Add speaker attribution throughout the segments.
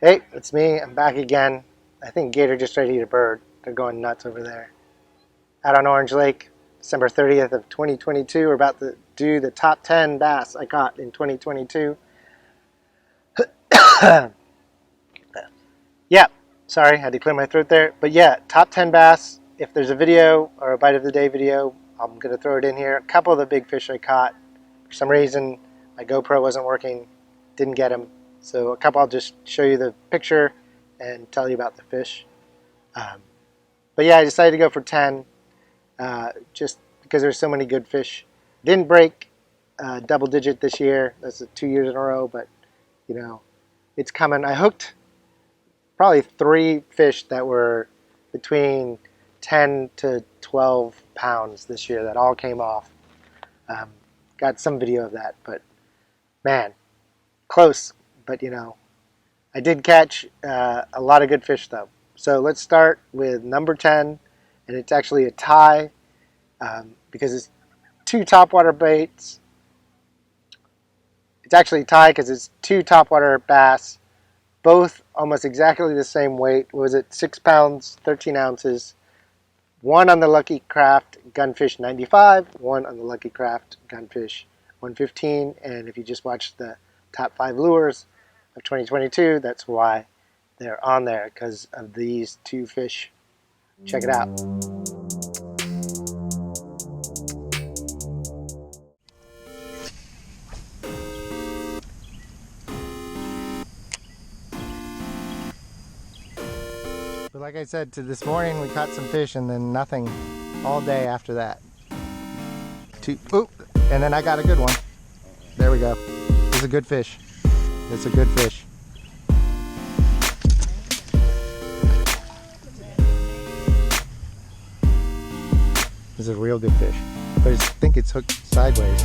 Speaker 1: Hey, it's me. I'm back again. I think Gator just tried to eat a bird. They're going nuts over there. Out on Orange Lake, December 30th of 2022. We're about to do the top 10 bass I caught in 2022. Yeah, sorry, had to clear my throat there. But yeah, top 10 bass. If there's a video or a bite of the day video, I'm going to throw it in here. A couple of the big fish I caught. For some reason, my GoPro wasn't working. Didn't get them. So a couple, I'll just show you the picture and tell you about the fish. But yeah, I decided to go for 10 just because there's so many good fish. Didn't break double digit this year. That's 2 years in a row, but you know, it's coming. I hooked probably 3 fish that were between 10 to 12 pounds this year that all came off. Got some video of that, but man, close. But you know, I did catch a lot of good fish though. So let's start with number 10, and it's actually a tie because it's 2 topwater baits. It's actually a tie because it's 2 topwater bass, both almost exactly the same weight. What was it, 6 pounds, 13 ounces. One on the Lucky Craft Gunfish 95, one on the Lucky Craft Gunfish 115. And if you just watched the top 5 lures of 2022, that's why they're on there, because of these 2 fish. Check it out. But like I said, this morning we caught some fish and then nothing all day after that. Oop, and then I got a good one. There we go. It's a good fish. It's a good fish. This is a real good fish. But I think it's hooked sideways.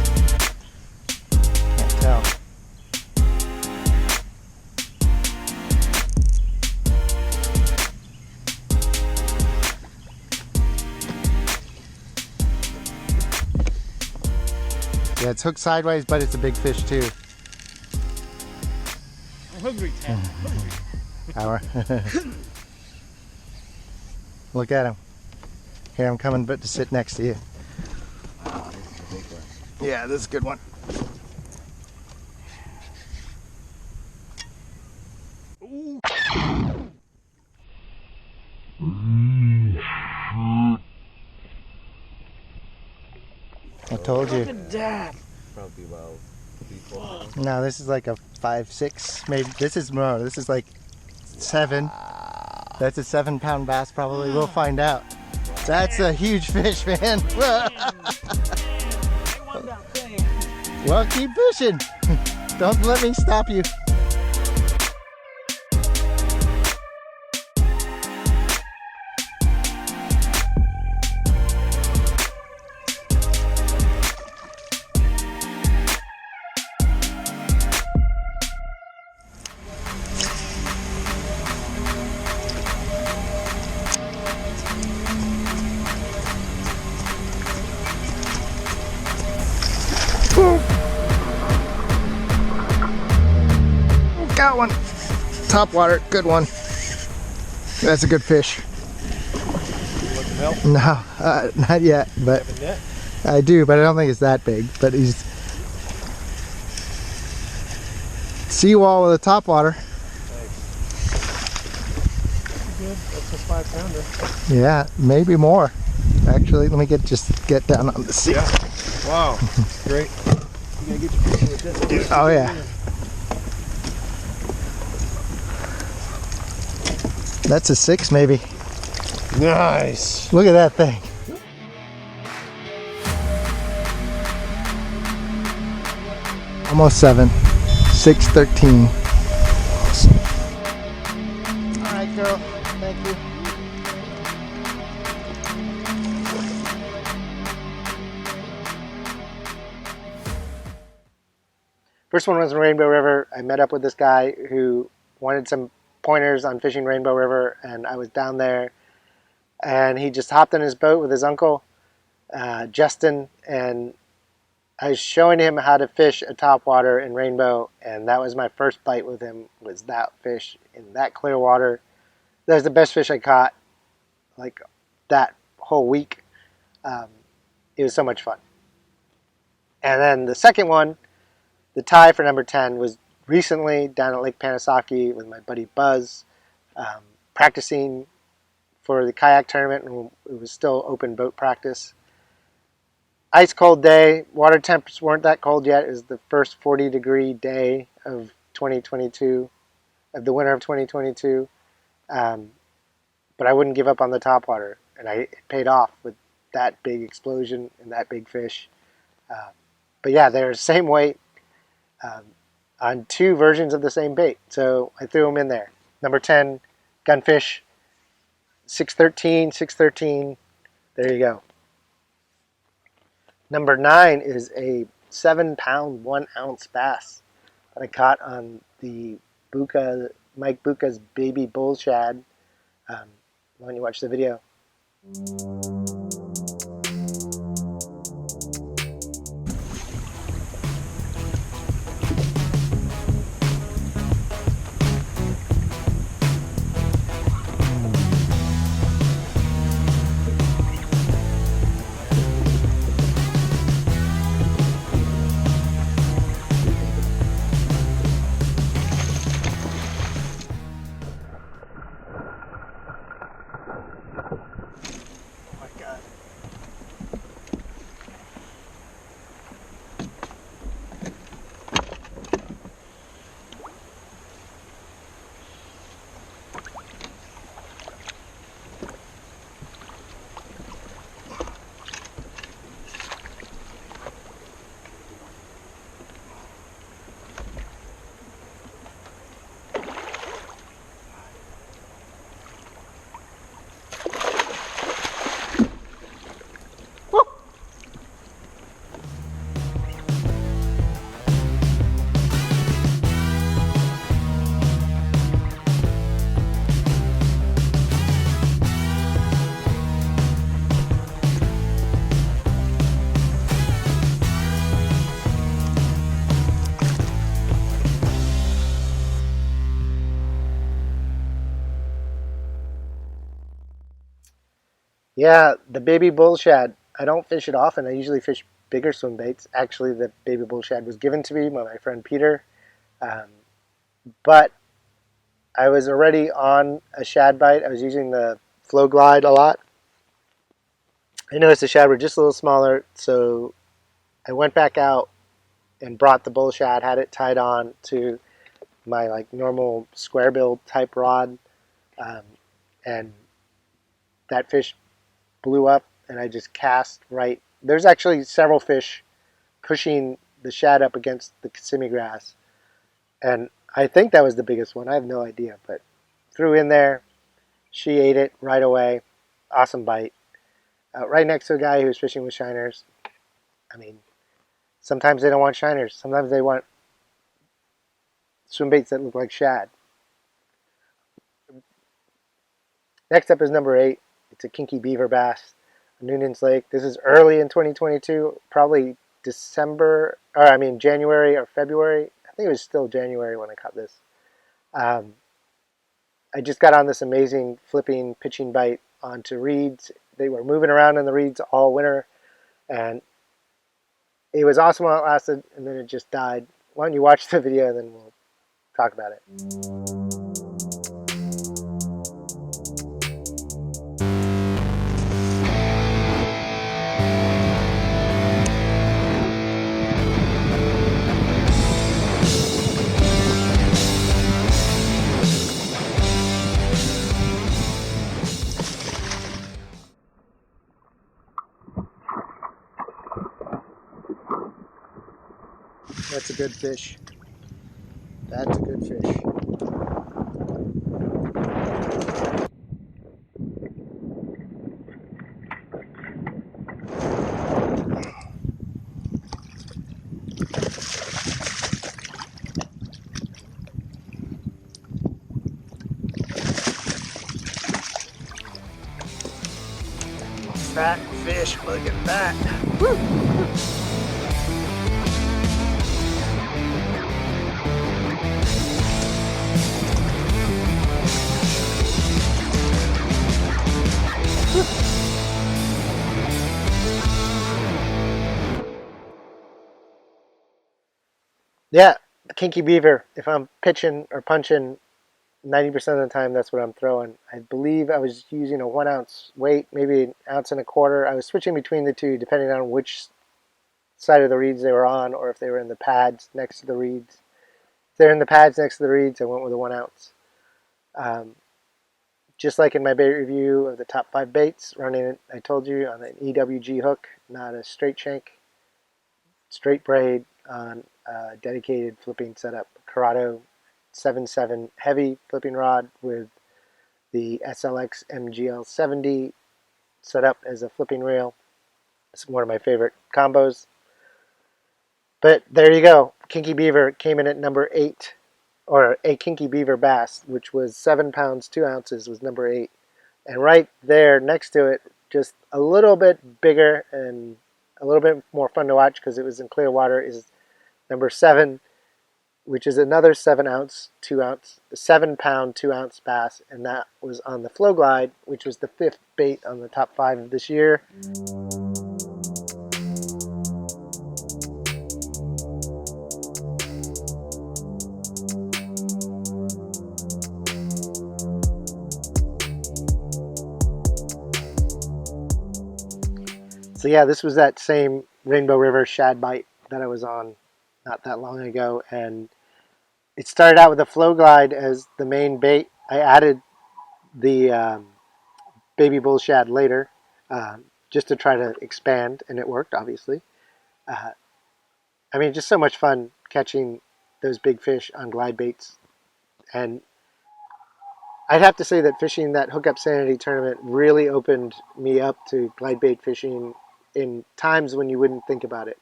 Speaker 1: Can't tell. Yeah, it's hooked sideways, but it's a big fish too.
Speaker 2: I'm hungry, Ted.
Speaker 1: Look at him. Here, I'm coming but to sit next to you.
Speaker 2: Oh, this is a big one.
Speaker 1: Yeah, this is a good one.
Speaker 2: Ooh.
Speaker 1: I told you.
Speaker 2: Look at that. Probably about 3-4.
Speaker 1: No, this is like a 5-6, maybe. This is more. This is like 7. That's a 7-pound bass, probably. We'll find out. That's a huge fish, man. Well, keep fishing. Don't let me stop you. Got one. Top water, good one. That's a good fish. No, not yet, but I do, but I don't think it's that big. But he's seawall with a top water.
Speaker 2: Good. That's a 5-pounder.
Speaker 1: Yeah, maybe more. Actually, let me get down on the sea.
Speaker 2: Yeah. Wow, great. You gotta get your fish with this.
Speaker 1: Oh yeah. That's a 6 maybe.
Speaker 2: Nice.
Speaker 1: Look at that thing. Almost 7. 6:13. All right, girl. Thank you. First one was in Rainbow River. I met up with this guy who wanted some pointers on fishing Rainbow River, and I was down there, and he just hopped in his boat with his uncle Justin, and I was showing him how to fish a topwater in Rainbow, and that was my first bite with him, was that fish in that clear water. That was the best fish I caught, like, that whole week. Um, it was so much fun. And then the second one, the tie for number 10, was recently down at Lake Panasaki with my buddy Buzz, practicing for the kayak tournament, and it was still open boat practice. Ice cold day. Water temps weren't that cold yet. It was the first 40-degree day of 2022, of the winter of 2022. But I wouldn't give up on the topwater, and it paid off with that big explosion and that big fish. But yeah, they're the same weight on two versions of the same bait, so I threw them in there. Number 10, gunfish, 613, 613. There you go. Number 9 is a 7-pound, 1-ounce bass that I caught on the Mike Buca's baby bullshad. When you watch the video. Yeah, the baby bullshad. I don't fish it often. I usually fish bigger swim baits. Actually, the baby bullshad was given to me by my friend Peter. Um, but I was already on a shad bite. I was using the flowglide a lot. I noticed the shad were just a little smaller, so I went back out and brought the bullshad, had it tied on to my like normal square bill type rod, and that fish blew up, and I just cast right. There's actually several fish pushing the shad up against the Kissimmee grass, and I think that was the biggest one. I have no idea, but threw in there. She ate it right away. Awesome bite. Right next to a guy who's fishing with shiners. I mean, sometimes they don't want shiners. Sometimes they want swim baits that look like shad. Next up is number 8. It's a Kinky Beaver bass, Noonan's Lake. This is early in 2022, probably January or February. I think it was still January when I caught this. I just got on this amazing flipping pitching bite onto reeds. They were moving around in the reeds all winter, and it was awesome while it lasted, and then it just died. Why don't you watch the video and then we'll talk about it. That's a good fish. That's a good fish. Fat fish, look at that. Woo. Yeah, Kinky Beaver. If I'm pitching or punching, 90% of the time that's what I'm throwing. I believe I was using a 1 ounce weight, maybe an ounce and a quarter. I was switching between the two depending on which side of the reeds they were on, or if they were in the pads next to the reeds. If they're in the pads next to the reeds, I went with a 1 ounce. Um, just like in my bait review of the top 5 baits, running it, I told you, on an EWG hook, not a straight shank, straight braid on a dedicated flipping setup. Corrado 7.7 heavy flipping rod with the SLX MGL 70 set up as a flipping reel. It's one of my favorite combos. But there you go. Kinky Beaver came in at number 8, or a Kinky Beaver bass, which was 7 pounds 2 ounces, was number 8. And right there next to it, just a little bit bigger and a little bit more fun to watch because it was in clear water, is number 7, which is another 7 pound 2 ounce bass, and that was on the flowglide, which was the 5th bait on the top 5 of this year. So yeah, this was that same Rainbow River shad bite that I was on not that long ago, and it started out with a flowglide as the main bait. I added the baby bullshad later, just to try to expand, and it worked, obviously. Uh, I mean, just so much fun catching those big fish on glide baits. And I'd have to say that fishing that Hookup Sanity tournament really opened me up to glide bait fishing in times when you wouldn't think about it.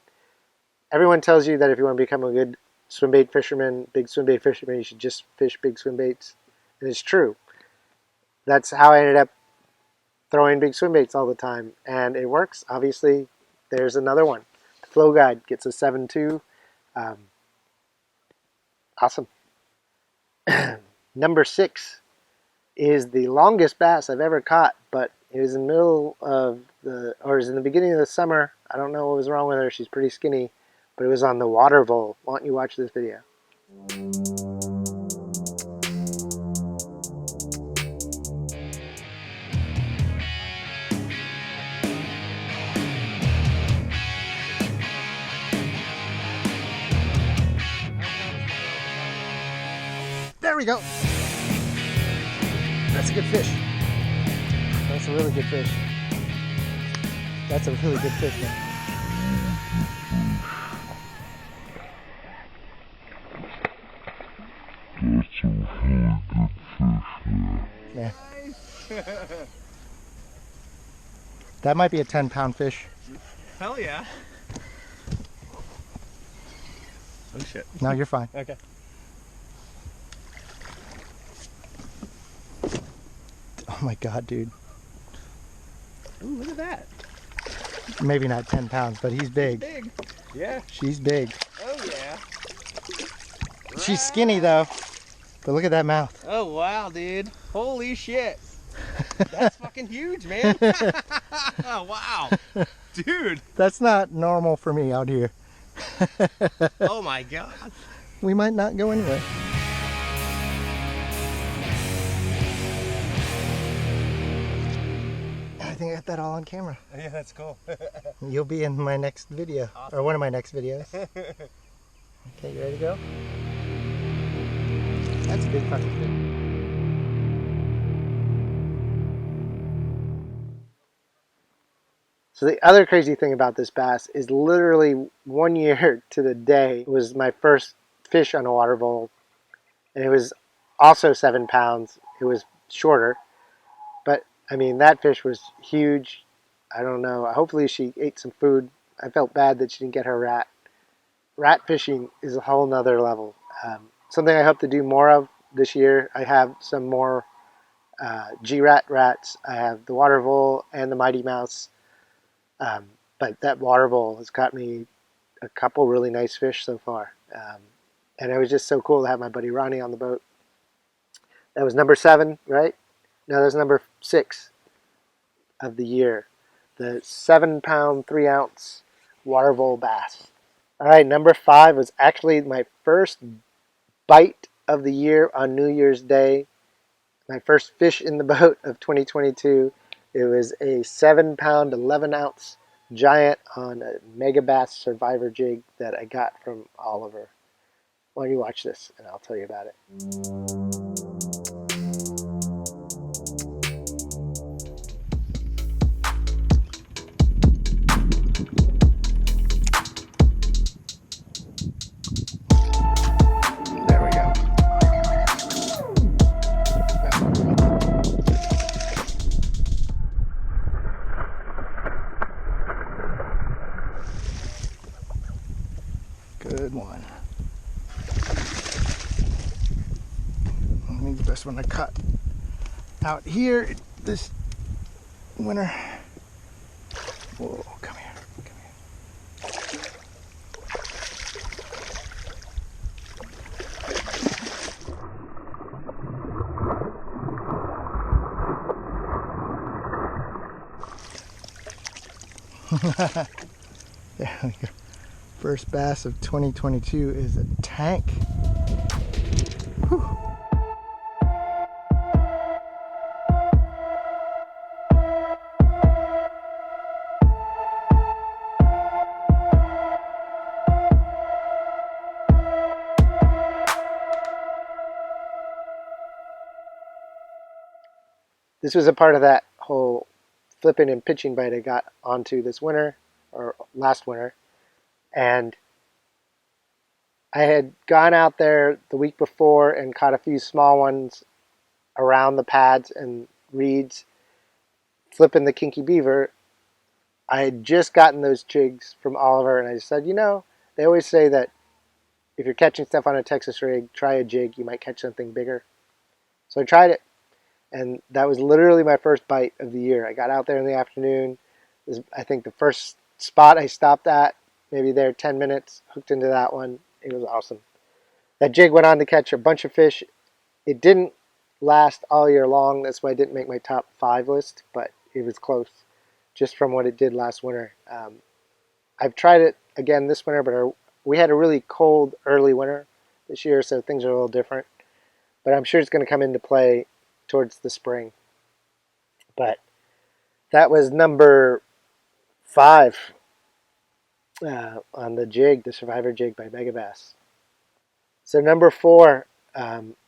Speaker 1: Everyone tells you that if you want to become a good swim bait fisherman, big swim bait fisherman, you should just fish big swim baits. And it's true. That's how I ended up throwing big swim baits all the time. And it works. Obviously, there's another one. The Flow Guide gets a 7.2. Awesome. Number 6 is the longest bass I've ever caught, but it was in the middle of or it was in the beginning of the summer. I don't know what was wrong with her. She's pretty skinny, but it was on the water vole. Why don't you watch this video? There we go. That's a good fish. That's a really good fish. That's a really good fish, man.
Speaker 3: That's a really good fish, man.
Speaker 1: Yeah. That might be a 10-pound fish.
Speaker 2: Hell yeah. Oh shit.
Speaker 1: No, you're fine.
Speaker 2: Okay.
Speaker 1: Oh my god, dude.
Speaker 2: Ooh, look at that.
Speaker 1: Maybe not 10 pounds, but he's big.
Speaker 2: Big. Yeah.
Speaker 1: She's big.
Speaker 2: Oh yeah.
Speaker 1: She's skinny though. But look at that mouth.
Speaker 2: Oh wow, dude. Holy shit. That's fucking huge, man. Wow. Dude.
Speaker 1: That's not normal for me out here.
Speaker 2: Oh my god.
Speaker 1: We might not go anywhere. I think I got that all on camera.
Speaker 2: Yeah, that's cool.
Speaker 1: You'll be in my next video,
Speaker 2: Awesome.
Speaker 1: or one of my next videos. Okay, you ready to go? That's a big fucking fish. So the other crazy thing about this bass is literally 1 year to the day was my first fish on a water vole, and it was also 7 pounds. It was shorter, but I mean that fish was huge. I don't know. Hopefully she ate some food. I felt bad that she didn't get her rat. Rat fishing is a whole nother level. Something I hope to do more of this year. I have some more G-rat rats. I have the water vole and the mighty mouse. But that water vole has got me a couple really nice fish so far. And it was just so cool to have my buddy Ronnie on the boat. That was number 7, right? No, that was number 6 of the year. The 7 pound 3 ounce water vole bass. All right, number 5 was actually my first bite of the year on New Year's Day. My first fish in the boat of 2022. It was a 7-pound, 11-ounce giant on a megabass survivor jig that I got from Oliver. Why don't you watch this and I'll tell you about it. There we go. Good one. I think the best one I caught out here this winter. Whoa, come here, come here. There we go. First bass of 2022 is a tank. Whew. This was a part of that whole flipping and pitching bite I got onto this winter, or last winter. And I had gone out there the week before and caught a few small ones around the pads and reeds, flipping the Kinky Beaver. I had just gotten those jigs from Oliver, and I said, you know, they always say that if you're catching stuff on a Texas rig, try a jig, you might catch something bigger. So I tried it, and that was literally my first bite of the year. I got out there in the afternoon. It was, I think, the first spot I stopped at, maybe there 10 minutes, hooked into that one. It was awesome. That jig went on to catch a bunch of fish. It didn't last all year long. That's why I didn't make my top 5 list, but it was close just from what it did last winter. I've tried it again this winter, but we had a really cold early winter this year, so things are a little different. But I'm sure it's going to come into play towards the spring. But that was number 5 on the jig, the Survivor jig by Megabass. So number 4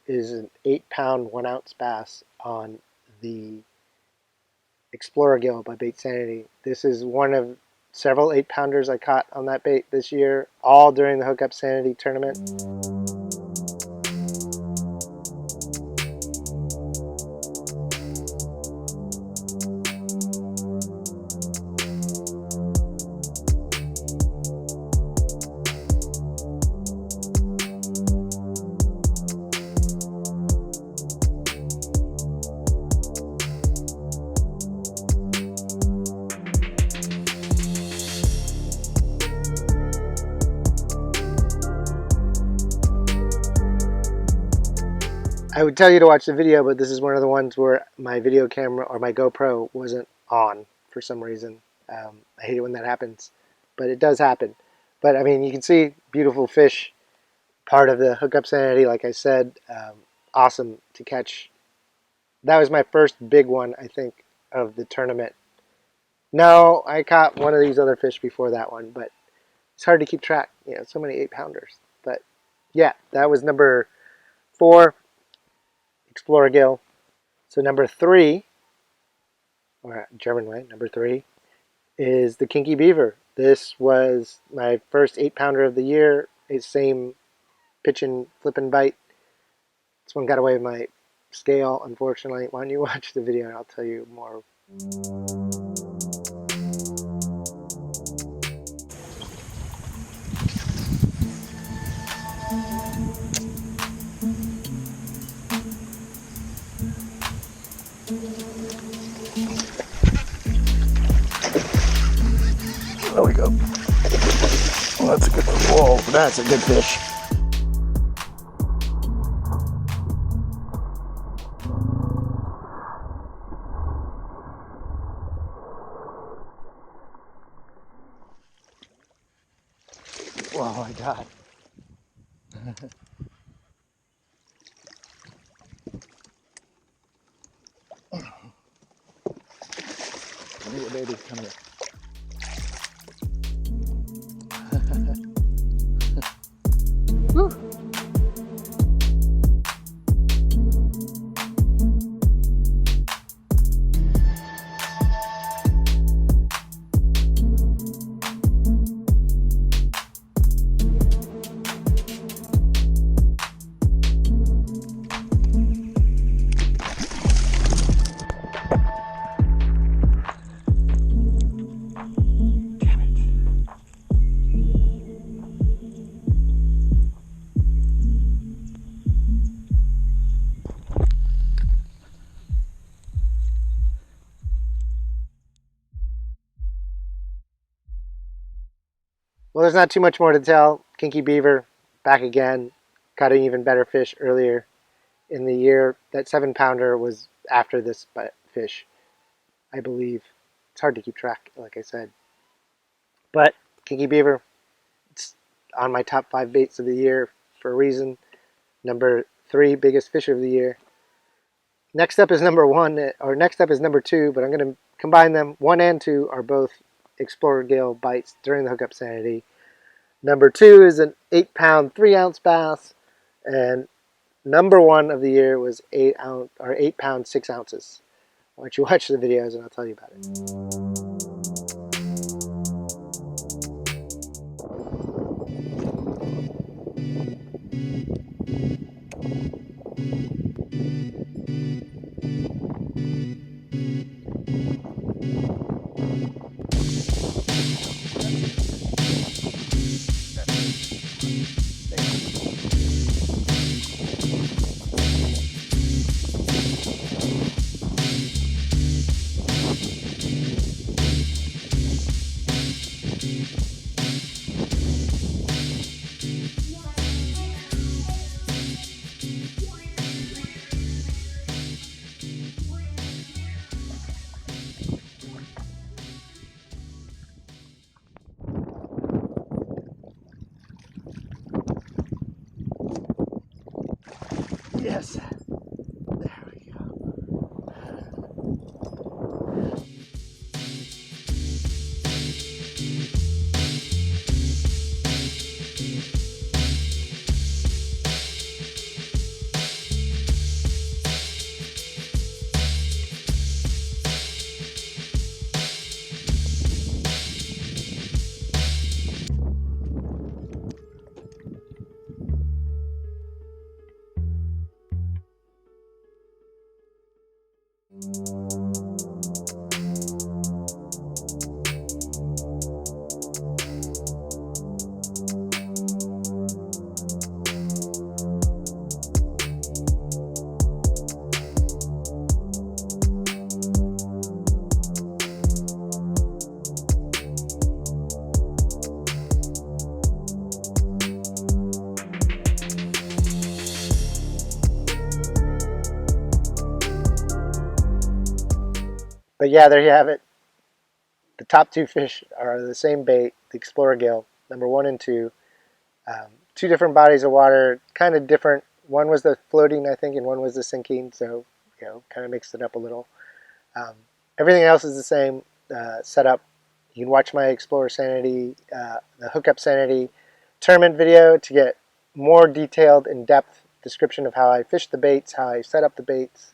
Speaker 1: is an 8-pound, 1-ounce bass on the Explorer gill by Baitsanity. This is one of several 8-pounders I caught on that bait this year, all during the Hookup Sanity tournament. I would tell you to watch the video, but this is one of the ones where my video camera or my GoPro wasn't on for some reason. I hate it when that happens, but it does happen. But I mean, you can see beautiful fish, part of the Hookup Sanity, like I said. Awesome to catch. That was my first big one, I think, of the tournament. No, I caught one of these other fish before that one, but it's hard to keep track. You know, so many 8-pounders. But yeah, that was number 4. Explorer gill. So number 3, or German way, number 3, is the Kinky Beaver. This was my first 8-pounder of the year. It's same pitch and flip and bite. This one got away with my scale, unfortunately. Why don't you watch the video and I'll tell you more. There we go. Well, that's a good one. Whoa, that's a good fish. Oh my God. Come here, baby, come here. Woo. Well, there's not too much more to tell. Kinky Beaver, back again. Caught an even better fish earlier in the year. That 7-pounder was after this fish, I believe. It's hard to keep track, like I said. But Kinky Beaver, it's on my top 5 baits of the year for a reason. Number 3 biggest fish of the year. Next up is number 1, or next up is number 2, but I'm going to combine them. 1 and 2 are both Explorer gill bites during the hookup sanity. Number 2 is an 8-pound, 3-ounce bass, and number 1 of the year was 8-pound, 6 ounces. Why don't you watch the videos and I'll tell you about it. Yes. There we go. But yeah, there you have it. The top 2 fish are the same bait, the Explorer gill, number 1 and 2. 2 different bodies of water, kind of different. One was the floating, I think, and one was the sinking. So, kind of mixed it up a little. Everything else is the same setup. You can watch my Explorer Sanity, the Hookup Sanity tournament video to get more detailed, in-depth description of how I fished the baits, how I set up the baits,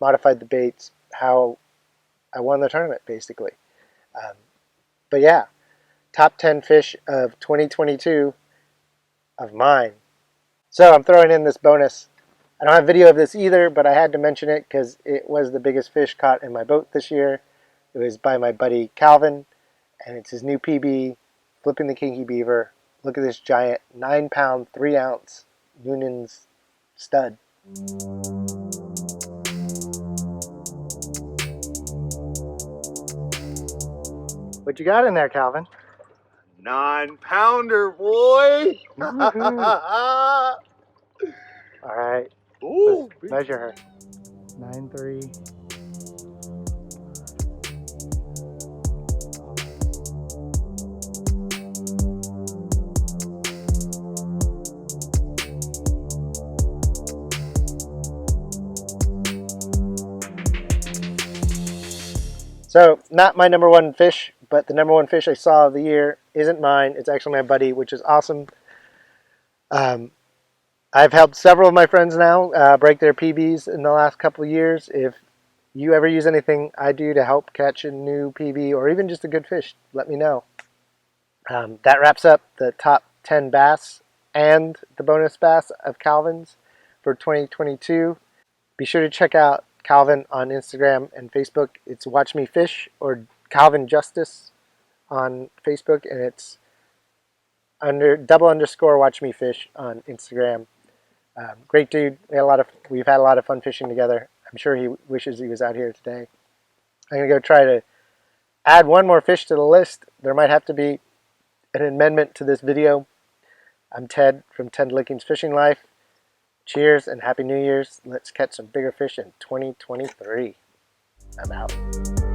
Speaker 1: modified the baits, how I won the tournament, basically. But yeah, top 10 fish of 2022 of mine. So I'm throwing in this bonus. I don't have video of this either, but I had to mention it because it was the biggest fish caught in my boat this year. It was by my buddy Calvin, and it's his new PB, flipping the Kinky Beaver. Look at this giant 9-pound, 3-ounce Noonan's stud. What you got in there, Calvin?
Speaker 2: 9-pounder, boy.
Speaker 1: All right.
Speaker 2: Ooh,
Speaker 1: Let's measure her. 9.3. So, not my number one fish, but the number one fish I saw of the year isn't mine. It's actually my buddy, which is awesome. I've helped several of my friends now break their PBs in the last couple of years. If you ever use anything I do to help catch a new PB or even just a good fish, let me know. That wraps up the top 10 bass and the bonus bass of Calvin's for 2022. Be sure to check out Calvin on Instagram and Facebook. It's Watch Me Fish or Calvin Justice on Facebook, and it's under _ Watch Me Fish on Instagram. Great dude. We've had a lot of fun fishing together. I'm sure he wishes he was out here today. I'm gonna go try to add one more fish to the list. There might have to be an amendment to this video. I'm Ted from Ted Licking's Fishing Life. Cheers and Happy New Year's. Let's catch some bigger fish in 2023. I'm out.